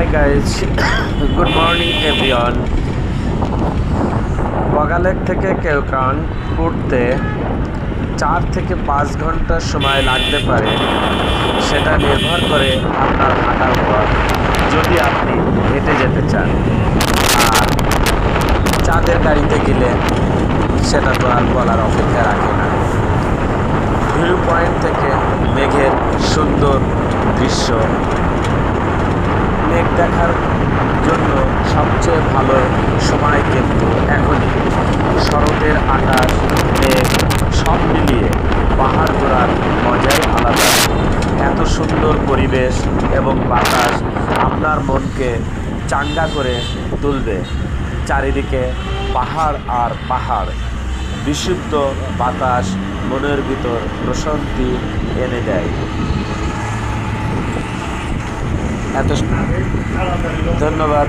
Hi guys, good morning everyone. Boga Lake থেকে কেওক্রান উঠতে 4 থেকে 5 ঘন্টা সময় লাগতে পারে। সেটা নির্ভর করে আপনার হাঁটার উপর, যদি আপনি হেঁটে যেতে চান। আর চাঁদের গাড়িতে গেলে সেটা তো আর বলার অপেক্ষা রাখে না। ভিউ পয়েন্ট থেকে মেঘের সুন্দর দৃশ্য, মেঘ দেখার জন্য সবচেয়ে ভালো সময় কিন্তু এখনই। শরতের আকাশ, মেঘ সব মিলিয়ে পাহাড় ঘোরার মজাই আলাদা। এত সুন্দর পরিবেশ এবং বাতাস আপনার মনকে চাঙ্গা করে তুলবে। চারিদিকে পাহাড় আর পাহাড়, বিশুদ্ধ বাতাস মনের ভিতর প্রশান্তি এনে দেয়। এত ধন্যবাদ।